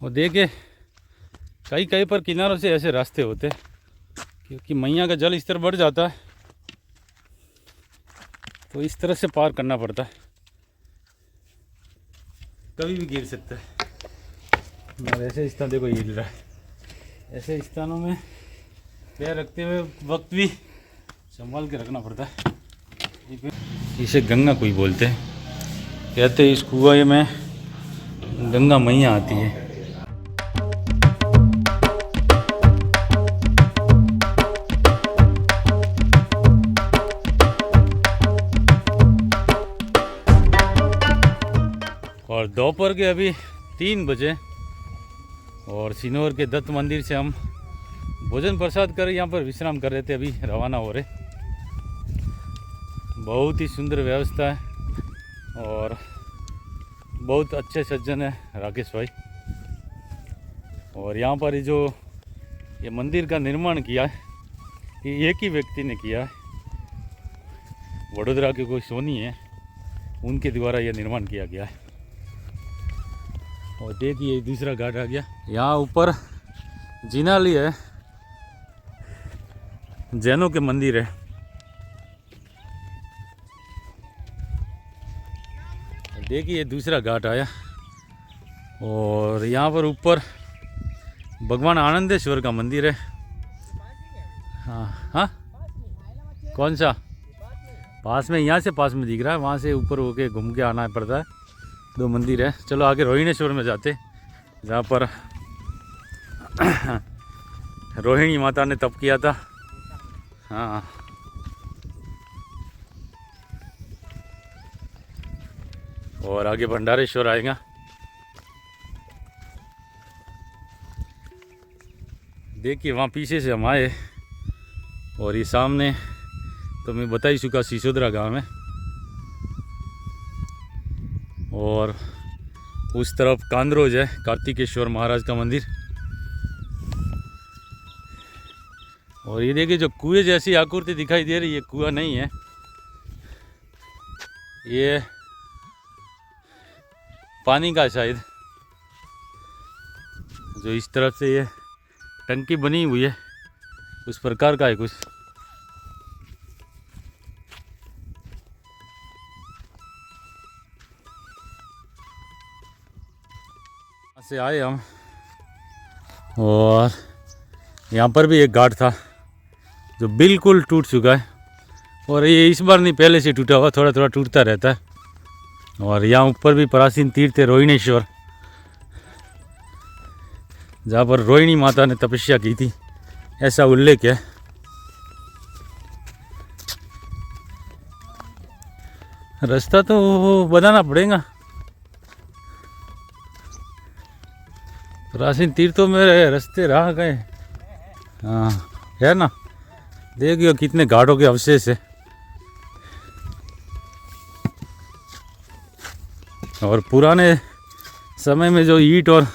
और देखिए कई कई पर किनारों से ऐसे रास्ते होते हैं, क्योंकि मैया का जल स्तर बढ़ जाता है तो इस तरह से पार करना पड़ता है, कभी भी गिर सकता है। और ऐसे स्थान देखो हिल रहा है, ऐसे स्थानों में पैर रखते हुए वक्त भी संभाल के रखना पड़ता है। इसे गंगा कोई बोलते हैं, कहते हैं इस कुएं में गंगा मैया आती है। और दोपहर के अभी 3 बजे और सिनोर के दत्त मंदिर से हम भोजन प्रसाद कर यहाँ पर विश्राम कर रहे थे, अभी रवाना हो रहे। बहुत ही सुंदर व्यवस्था है और बहुत अच्छे सज्जन है राकेश भाई। और यहाँ पर ये मंदिर का निर्माण किया है ये एक ही व्यक्ति ने किया है, वडोदरा के कोई सोनी है, उनके द्वारा यह निर्माण किया गया है। और देखिए दूसरा घाट आ गया, यहाँ ऊपर जिनाली है, जैनों के मंदिर है। देखिए दूसरा घाट आया और यहाँ पर ऊपर भगवान आनंदेश्वर का मंदिर है। हाँ हाँ, कौन सा? पास में, यहाँ से पास में दिख रहा है, वहाँ से ऊपर होके घूम के आना पड़ता है। 2 मंदिर है। चलो आगे रोहिणेश्वर में जाते, जहाँ पर रोहिणी माता ने तप किया था। हाँ, और आगे भंडारेश्वर आएगा। देखिए वहाँ पीछे से हम आए और ये सामने तो मैं बता ही चुका सिसोदरा गांव है, और उस तरफ कांद्रोज है, कार्तिकेश्वर महाराज का मंदिर। और ये देखिए जो कुएं जैसी आकृति दिखाई दे रही है, कुआं नहीं है, ये पानी का शायद, जो इस तरफ से ये टंकी बनी हुई है उस प्रकार का है कुछ। से आए हम और यहाँ पर भी एक घाट था जो बिल्कुल टूट चुका है, और ये इस बार नहीं पहले से टूटा हुआ, थोड़ा थोड़ा टूटता रहता है। और यहाँ ऊपर भी प्राचीन तीर्थ है रोहिणेश्वर, जहाँ पर रोहिणी माता ने तपस्या की थी, ऐसा उल्लेख है। रास्ता तो बनाना पड़ेगा, प्राचीन तीर्थों में रास्ते रह गए। हाँ है ना, देखियो कितने घाटों के अवशेष है। और पुराने समय में जो ईंट और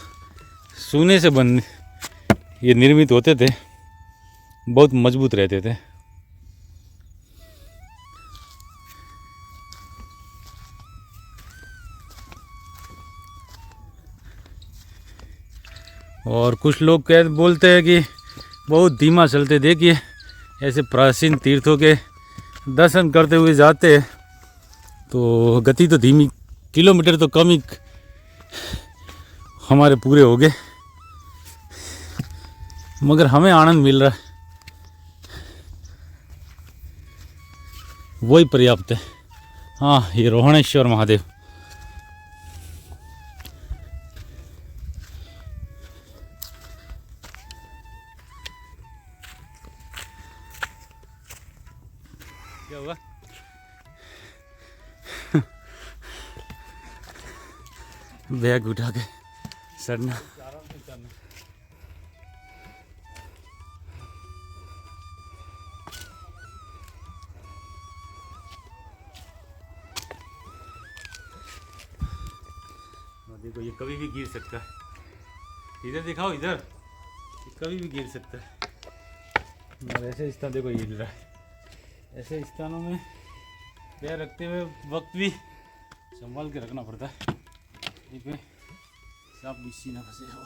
सोने से बन ये निर्मित होते थे, बहुत मजबूत रहते थे। और कुछ लोग बोलते हैं कि बहुत धीमा चलते। देखिए ऐसे प्राचीन तीर्थों के दर्शन करते हुए जाते तो गति तो धीमी, किलोमीटर तो कम ही हमारे पूरे हो गए, मगर हमें आनंद मिल रहा है, वही पर्याप्त है। हाँ, ये रोहिणेश्वर महादेव। क्या हुआ? बैग उठा के चढ़ना। देखो ये कभी भी गिर सकता है, इधर दिखाओ, इधर, ये कभी भी गिर सकता है। और ऐसे स्थान देखो हिल रहा है, ऐसे स्थानों में पैर रखते हुए वक्त भी संभाल के रखना पड़ता है। पे सांप बिच्छी ना फंसे हो।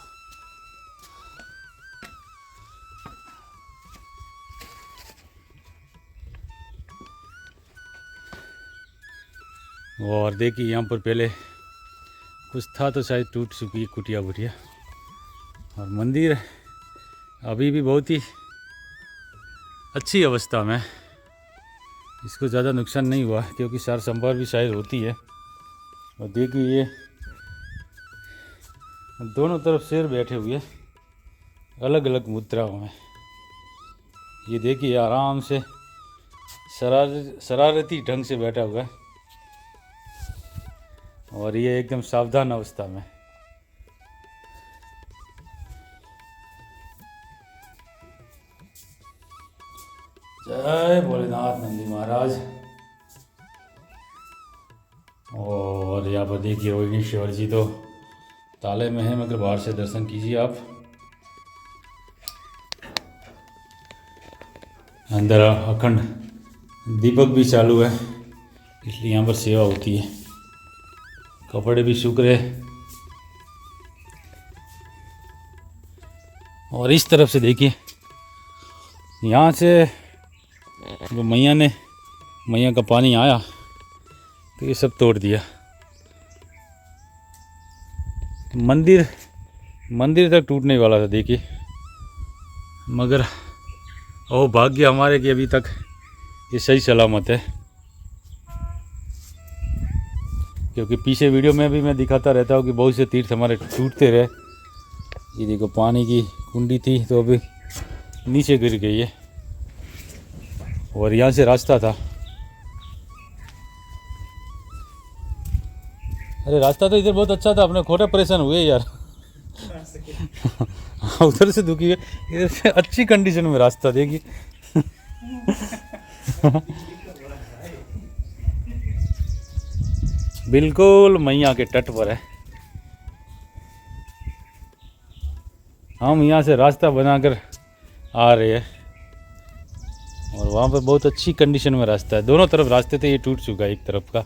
और देखिए यहाँ पर पहले कुछ था तो शायद टूट चुकी है कुटिया वुटिया। और मंदिर अभी भी बहुत ही अच्छी अवस्था में, इसको ज़्यादा नुकसान नहीं हुआ क्योंकि सार संभार भी शायद होती है। और देखिए ये दोनों तरफ शेर बैठे हुए अलग अलग मुद्राओं में। ये देखिए आराम से शरारती ढंग से बैठा हुआ है और ये एकदम सावधान अवस्था में। जय भोलेनाथ नंदी महाराज। और यहाँ पर देखिए रोहिणीश्वर जी तो ताले में है, मगर बाहर से दर्शन कीजिए आप। अंदर अखंड दीपक भी चालू है, इसलिए यहाँ पर सेवा होती है। कपड़े भी सूख रहे। और इस तरफ से देखिए, यहाँ से जो मैया का पानी आया तो ये सब तोड़ दिया। मंदिर तक टूटने वाला था देखिए, मगर ओ भाग्य हमारे कि अभी तक ये सही सलामत है। क्योंकि पीछे वीडियो में भी मैं दिखाता रहता हूँ कि बहुत से तीर्थ हमारे टूटते रहे। ये देखो पानी की कुंडी थी तो अभी नीचे गिर गई है। और यहाँ से रास्ता था, अरे रास्ता तो इधर बहुत अच्छा था, अपने खोटे परेशान हुए यार। उधर से दुखी है, इधर से अच्छी कंडीशन में रास्ता देखिए। बिल्कुल मैया के तट पर है। हम यहाँ से रास्ता बनाकर आ रहे हैं और वहाँ पर बहुत अच्छी कंडीशन में रास्ता है। दोनों तरफ रास्ते थे, ये टूट चुका है एक तरफ का।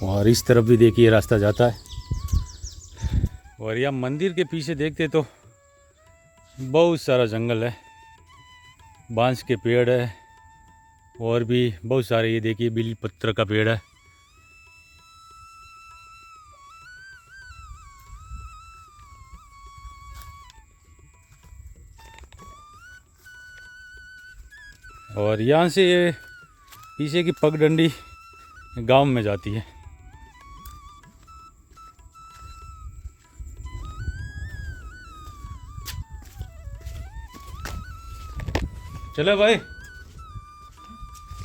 और इस तरफ भी देखिए रास्ता जाता है। और यहाँ मंदिर के पीछे देखते तो बहुत सारा जंगल है, बांस के पेड़ है और भी बहुत सारे। ये देखिए बिल पत्र का पेड़ है। और यहाँ से ये पीछे की पगडंडी गांव में जाती है। चले भाई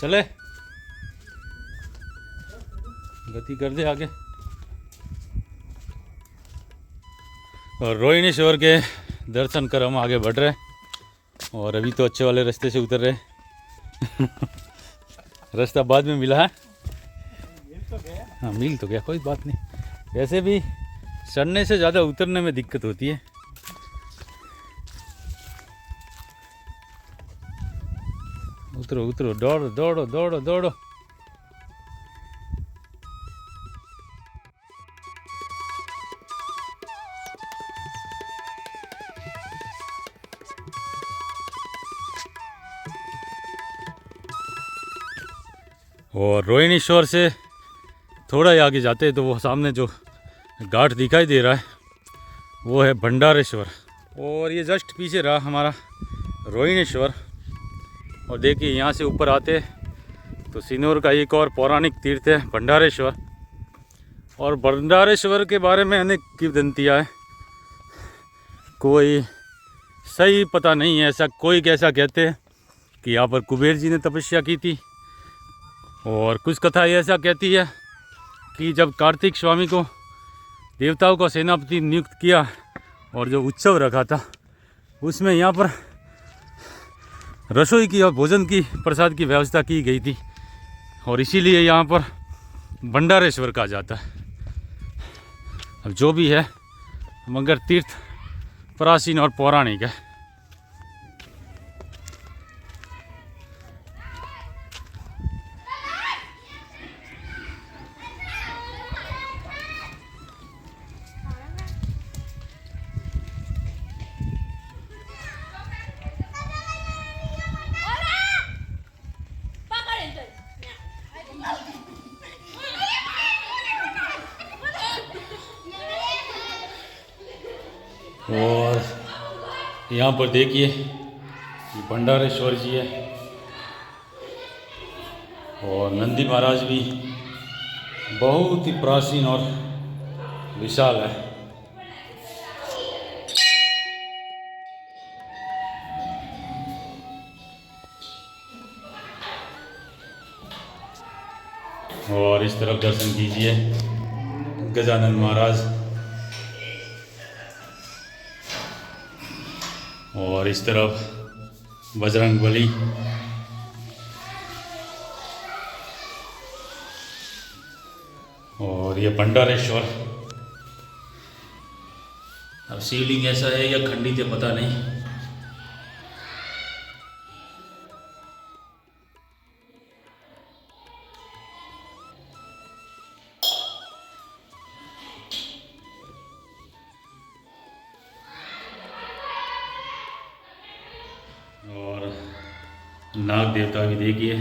चले, गति कर दे आगे। और रोहिणीश्वर के दर्शन कर हम आगे बढ़ रहे हैं। और अभी तो अच्छे वाले रास्ते से उतर रहे। रास्ता बाद में मिला है, हाँ मिल तो गया, कोई बात नहीं। वैसे भी चढ़ने से ज़्यादा उतरने में दिक्कत होती है। उतरो उतरो, दौड़ो दौड़ो दौड़ो दौड़ो। और रोहिणीश्वर से थोड़ा ही आगे जाते हैं तो वो सामने जो घाट दिखाई दे रहा है वो है भंडारेश्वर। और ये जस्ट पीछे रहा हमारा रोहिणीश्वर। और देखिए यहाँ से ऊपर आते तो सिनोर का एक और पौराणिक तीर्थ है भंडारेश्वर। और भंडारेश्वर के बारे में अनेक किंवदंतियाँ हैं, कोई सही पता नहीं है। ऐसा कोई कैसा कहते हैं कि यहाँ पर कुबेर जी ने तपस्या की थी, और कुछ कथा ऐसा कहती है कि जब कार्तिक स्वामी को देवताओं का सेनापति नियुक्त किया और जो उत्सव रखा था उसमें यहाँ पर रसोई की और भोजन की प्रसाद की व्यवस्था की गई थी। और इसीलिए यहाँ पर भंडारेश्वर कहा जाता है। अब जो भी है, मगर तीर्थ प्राचीन और पौराणिक है। और यहाँ पर देखिए ये भंडारेश्वर जी है और नंदी महाराज भी बहुत ही प्राचीन और विशाल है। और इस तरफ दर्शन कीजिए गजानन महाराज, और इस तरफ बजरंगबली, और ये भंडारेश्वर। अब शिवलिंग ऐसा है या खंडित है पता नहीं। और नाग देवता भी देखिए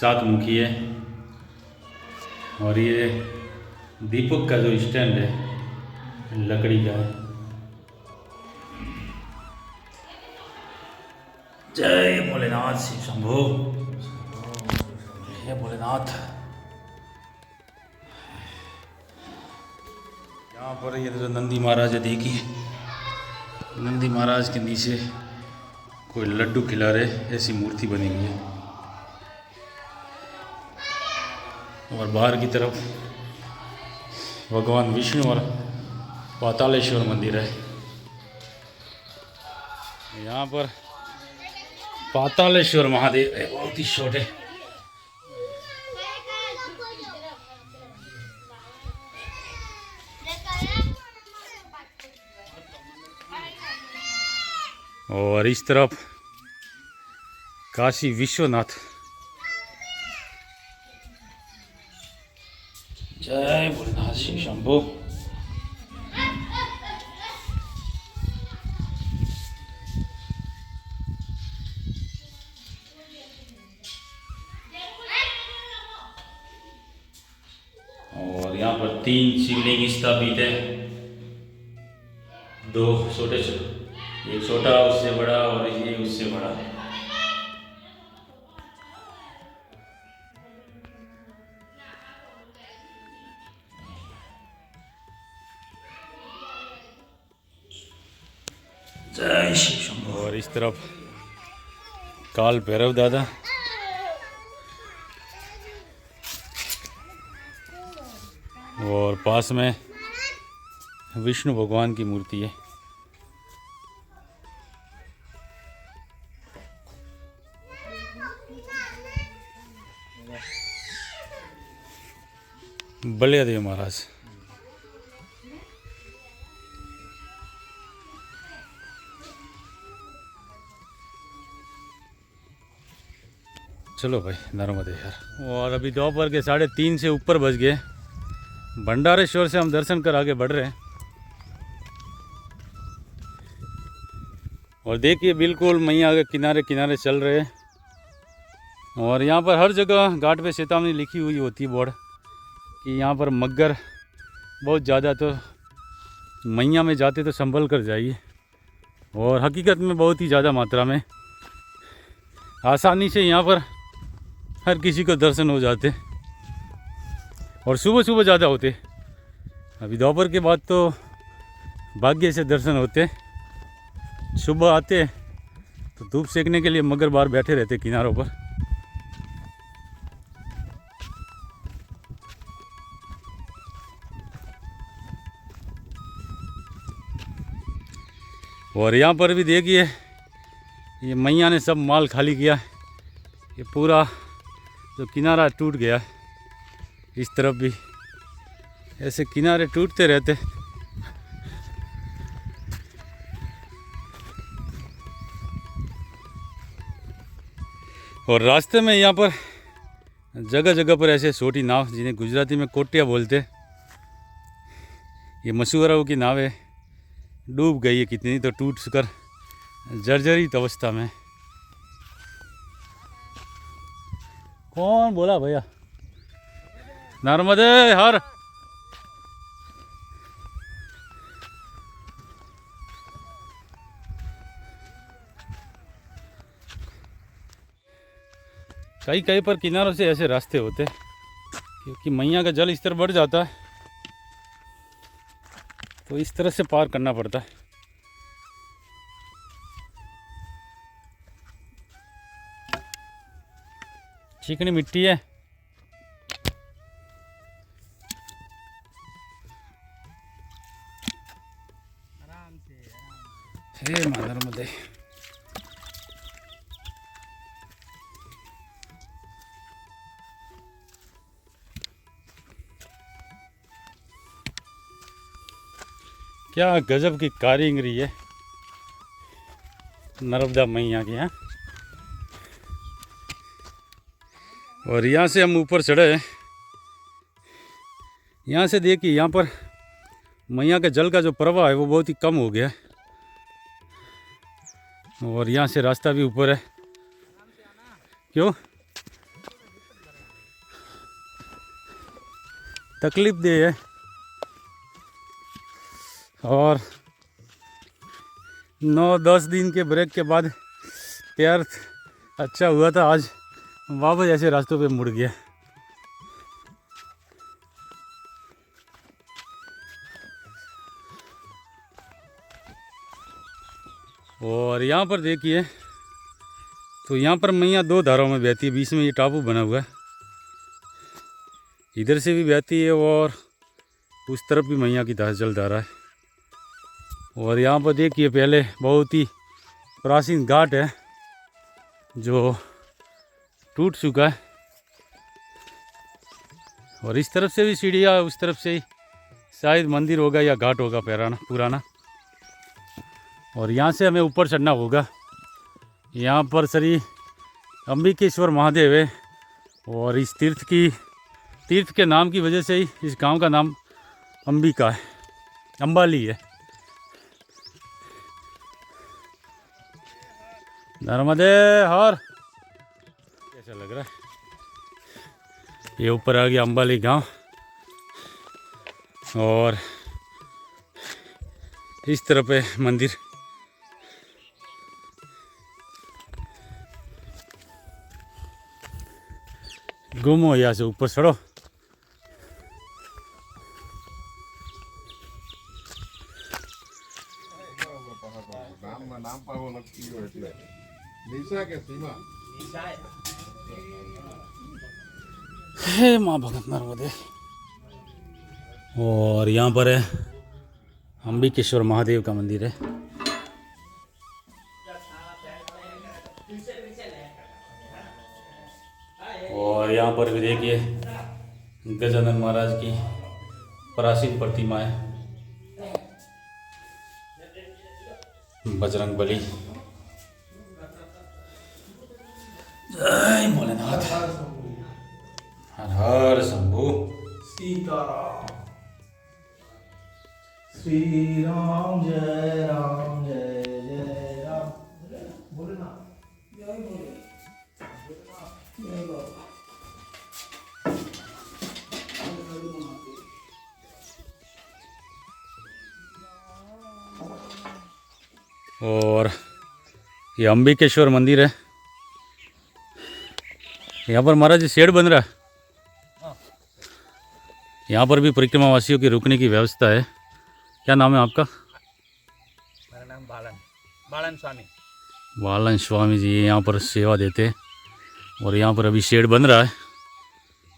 7 मुखी है। और ये दीपक का जो स्टैंड है लकड़ी का है। जय भोलेनाथ शिव शंभो, जय भोलेनाथ। यहाँ पर ये जो नंदी महाराज है देखिए, नंदी महाराज के नीचे कोई लड्डू खिला रहे ऐसी मूर्ति बनी हुई है। और बाहर की तरफ भगवान विष्णु और पातालेश्वर मंदिर है। यहाँ पर पातालेश्वर महादेव है, बहुत ही छोटे। और इस तरफ काशी विश्वनाथ। जय भोलेनाथ शिव शंभो। और यहाँ पर 3 शिवलिंग स्थापित है, 2 छोटे छोटे, एक छोटा उससे बड़ा और ये उससे बड़ा। जय शिव शंभो। और इस तरफ काल भैरव दादा, और पास में विष्णु भगवान की मूर्ति है। बलियादेव महाराज। चलो भाई नर्मदे यार। और अभी दोपहर के 3:30 से ऊपर बज गए। भंडारेश्वर से हम दर्शन कर आगे बढ़ रहे हैं। और देखिए बिल्कुल मैया के किनारे किनारे चल रहे हैं। और यहाँ पर हर जगह घाट पे चेतावनी लिखी हुई होती है बोर्ड कि यहाँ पर मगर बहुत ज़्यादा, तो मैया में जाते तो संभल कर जाइए। और हकीकत में बहुत ही ज़्यादा मात्रा में आसानी से यहाँ पर हर किसी को दर्शन हो जाते। और सुबह सुबह ज़्यादा होते, अभी दोपहर के बाद तो भाग्य से दर्शन होते। सुबह आते तो धूप सेकने के लिए मगर बाहर बैठे रहते किनारों पर। और यहाँ पर भी देखिए ये मैया ने सब माल खाली किया। ये पूरा जो किनारा टूट गया, इस तरफ भी ऐसे किनारे टूटते रहते। और रास्ते में यहाँ पर जगह जगह पर ऐसे छोटी नाव, जिन्हें गुजराती में कोटिया बोलते, ये मछुआरों की नाव है, डूब गई है कितनी तो टूट कर जर्जरित अवस्था में। कौन बोला भैया? नर्मदे हर। कई कई पर किनारों से ऐसे रास्ते होते हैं, क्योंकि मैया का जल स्तर बढ़ जाता है तो इस तरह से पार करना पड़ता है। चिकनी मिट्टी है। हे मां नर्मदे। क्या गजब की कारीगरी है नर्मदा मैया की यहाँ। और यहाँ से हम ऊपर चढ़े, यहाँ से देखिए यहाँ पर मैया के जल का जो प्रवाह है वो बहुत ही कम हो गया है। और यहाँ से रास्ता भी ऊपर है। क्यों तकलीफ दे है। और 9-10 दिन के ब्रेक के बाद पैर अच्छा हुआ था, आज वापस ऐसे रास्तों पे मुड़ गया। और यहाँ पर देखिए तो यहाँ पर मैया 2 धाराओं में बहती है, बीच में ये टापू बना हुआ है, इधर से भी बहती है और उस तरफ भी मैया की धारा जल धारा है। और यहाँ पर देखिए पहले बहुत ही प्राचीन घाट है जो टूट चुका है। और इस तरफ से भी सीढ़ियाँ, उस तरफ से ही शायद मंदिर होगा या घाट होगा पुराना। और यहाँ से हमें ऊपर चढ़ना होगा। यहाँ पर श्री अंबिकेश्वर महादेव है और इस तीर्थ के नाम की वजह से ही इस गांव का नाम अंबिका है, अंबाली है। नर्मदे हर। कैसा लग रहा है? ये ऊपर आ गया अंबाली गांव और इस तरफ है मंदिर। घूमो यहाँ से ऊपर चढ़ो। हे माँ भगत नर्मदे। और यहाँ पर है अंबिकेश्वर महादेव का मंदिर है। और यहाँ पर भी देखिए गजानन महाराज की प्राचीन प्रतिमा है, बजरंग बली। जय भोलेनाथ। हर हर शंभू। सीताराम। श्री राम जय राम जय जय राम। बोले ना, जय बोले, जय बाबा। और ये अंबिकेश्वर मंदिर है। यहाँ पर महाराज शेड बन रहा है। यहाँ पर भी परिक्रमा वासियों की रुकने की व्यवस्था है। क्या नाम है आपका? मेरा नाम बालन स्वामी। बालन स्वामी जी यहाँ पर सेवा देते हैं। और यहाँ पर अभी शेड बन रहा है,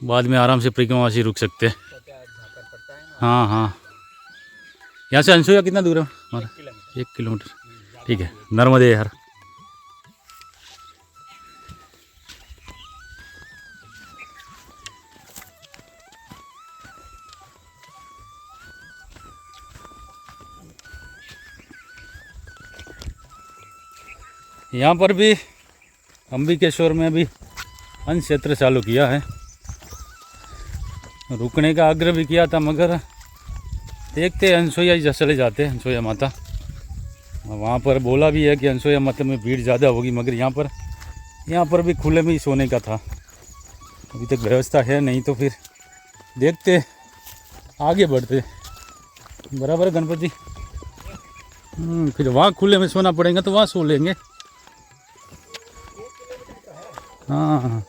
बाद में आराम से परिक्रमा वासी रुक सकते हैं। हाँ हाँ, यहाँ से अंशोया कितना दूर है हमारा? 1 किलोमीटर। ठीक है। नर्मदे हर। यहाँ पर भी अंबिकेश्वर में भी अंश क्षेत्र चालू किया है। रुकने का आग्रह भी किया था मगर देखते अनसुईया ही चले जाते हैं, अनसुईया माता। वहाँ पर बोला भी है कि अनसुईया माता में भीड़ ज़्यादा होगी, मगर यहाँ पर भी खुले में ही सोने का था। अभी तक व्यवस्था है नहीं, तो फिर देखते आगे बढ़ते। बराबर है गणपति। फिर वहाँ खुले में सोना पड़ेगा तो वहाँ सो लेंगे। हाँ,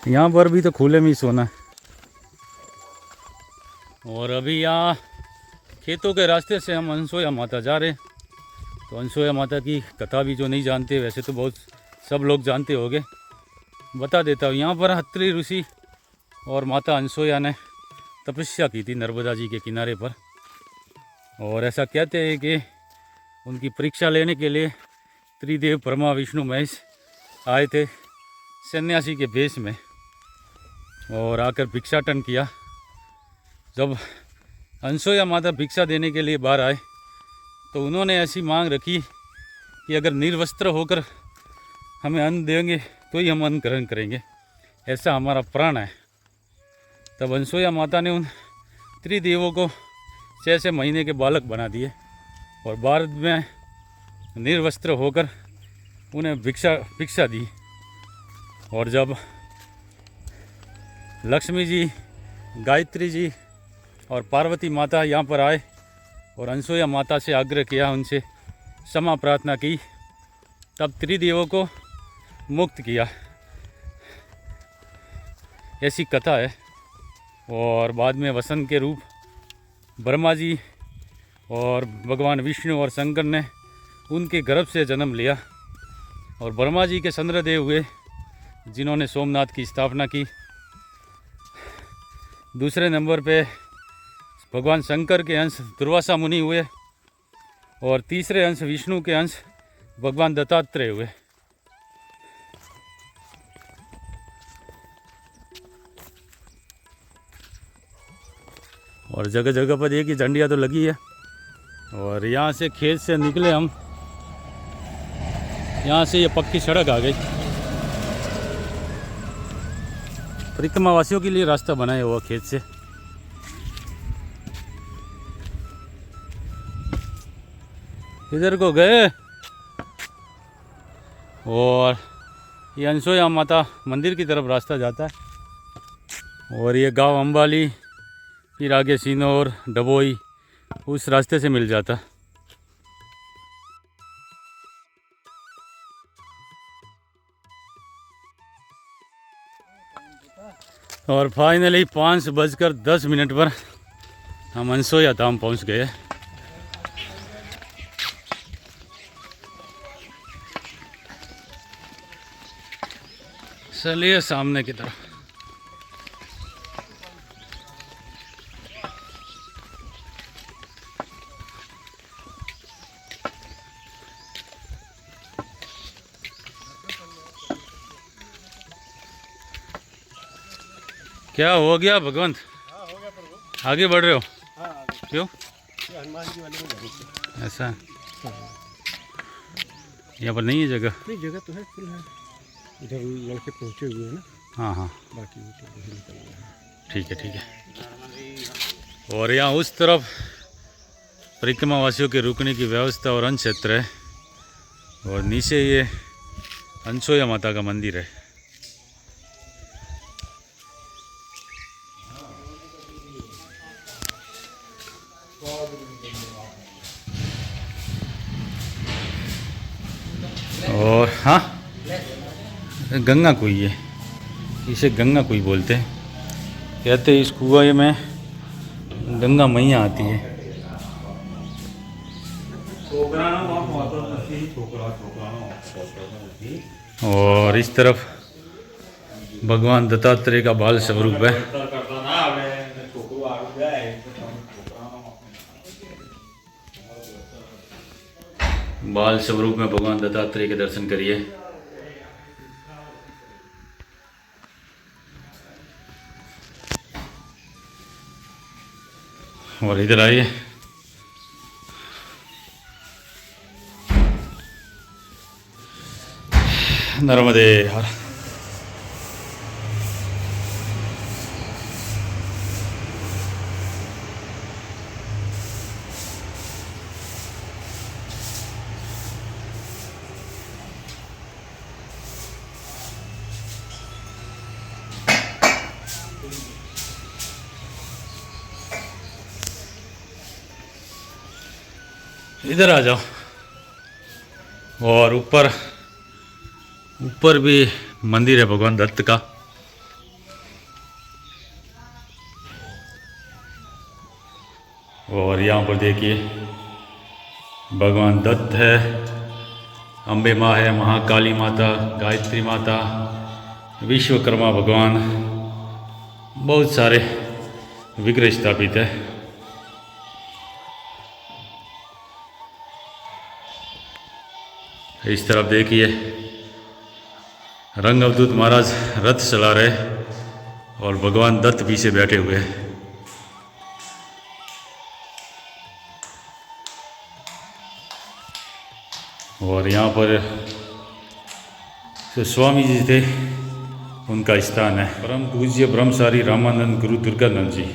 यहाँ पर भी तो खुले में ही सोना है। और अभी यहाँ खेतों के रास्ते से हम अनसुईया माता जा रहे हैं। तो अनसुईया माता की कथा भी जो नहीं जानते, वैसे तो बहुत सब लोग जानते होंगे, बता देता हूँ। यहाँ पर अत्रि ऋषि और माता अनसुईया ने तपस्या की थी नर्मदा जी के किनारे पर। और ऐसा कहते हैं कि उनकी परीक्षा लेने के लिए त्रिदेव ब्रह्मा विष्णु महेश आए थे सन्यासी के भेष में, और आकर भिक्षाटन किया। जब अनसुईया माता भिक्षा देने के लिए बाहर आए तो उन्होंने ऐसी मांग रखी कि अगर निर्वस्त्र होकर हमें अन्न देंगे तो ही हम अन्न ग्रहण करेंगे, ऐसा हमारा प्राण है। तब अनसुईया माता ने उन त्रिदेवों को 6 महीने के बालक बना दिए और बाद में निर्वस्त्र होकर उन्हें भिक्षा दी। और जब लक्ष्मी जी, गायत्री जी और पार्वती माता यहाँ पर आए और अनसुईया माता से आग्रह किया, उनसे क्षमा प्रार्थना की, तब त्रिदेवों को मुक्त किया, ऐसी कथा है। और बाद में वसंत के रूप ब्रह्मा जी और भगवान विष्णु और शंकर ने उनके गर्भ से जन्म लिया। और ब्रह्मा जी के चंद्रदेव हुए जिन्होंने सोमनाथ की स्थापना की। दूसरे नंबर पे भगवान शंकर के अंश दुर्वासा मुनि हुए और तीसरे अंश विष्णु के अंश भगवान दत्तात्रेय हुए। और जगह जगह पर एक ही झंडियाँ तो लगी है। और यहाँ से खेत से निकले हम, यहाँ से ये पक्की सड़क आ गई। परिक्रमा वासियों के लिए रास्ता बनाया हुआ खेत से। इधर को गए और ये अनसुईया माता मंदिर की तरफ रास्ता जाता है। और ये गांव अंबाली, फिर आगे सीनौर, डबोई, उस रास्ते से मिल जाता। और फाइनली 5:10 पर हम अनसुईया धाम पहुंच गए। चलिए सामने की तरफ। क्या हो गया भगवंत? हाँ, हो गया प्रभु। आगे बढ़ रहे हो? हाँ, आगे। क्यों ये हनुमान जी वाले में जाएंगे। ऐसा? यहाँ पर नहीं है जगह? नहीं, जगह तो है, फुल है। इधर लड़के पहुँचे हुए हैं ना। हाँ हाँ, बाकी वो तो वही निकल रहे हैं। ठीक है ठीक है। और यहाँ उस तरफ परिक्रमा वासियों के रुकने की व्यवस्था और अन्न क्षेत्र है। और नीचे ये अनसुईया माता का मंदिर है। और हाँ, गंगा कुई है, इसे गंगा कुई बोलते हैं। कहते हैं इस कुएं में गंगा मैया आती है। और इस तरफ भगवान दत्तात्रेय का बाल स्वरूप है। बाल स्वरूप में भगवान दत्तात्रेय के दर्शन करिए। और इधर आइए। नर्मदे हर। इधर आ जाओ। और ऊपर ऊपर भी मंदिर है भगवान दत्त का। और यहाँ पर देखिए भगवान दत्त है, अम्बे माँ है, महाकाली माता, गायत्री माता, विश्वकर्मा भगवान, बहुत सारे विग्रह स्थापित है। इस तरफ देखिए रंग अवधूत महाराज रथ चला रहे और भगवान दत्त पीछे बैठे हुए हैं। और यहाँ पर जो स्वामी जी थे उनका स्थान है, परम पूज्य ब्रह्मचारी रामानंद गुरु दुर्गानंद जी।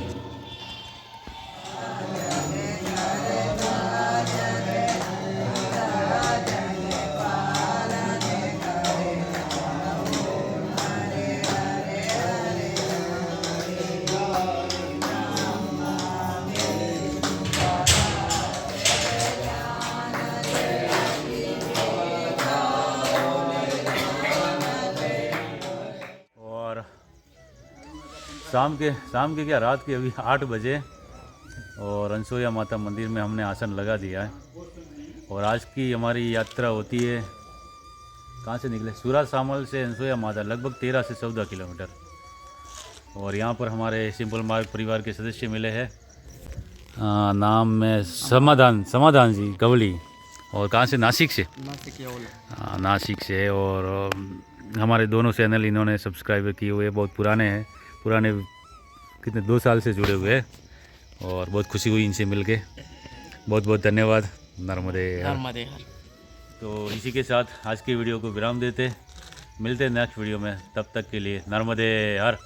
शाम के क्या रात के अभी 8 बजे और अनसुईया माता मंदिर में हमने आसन लगा दिया है। और आज की हमारी यात्रा होती है, कहाँ से निकले, सूरत सामल से अनसुईया माता लगभग 13 से 14 किलोमीटर। और यहाँ पर हमारे सिंपल मार्ग परिवार के सदस्य मिले हैं, नाम में समाधान जी कवली। और कहाँ से, नासिक से, नासिक से। और हमारे दोनों चैनल इन्होंने सब्सक्राइब किए हुए, बहुत पुराने कितने 2 साल से जुड़े हुए हैं। और बहुत खुशी हुई इनसे मिलके, बहुत बहुत धन्यवाद। नर्मदे हर। तो इसी के साथ आज की वीडियो को विराम देते, मिलते हैं नेक्स्ट वीडियो में। तब तक के लिए नर्मदे हर।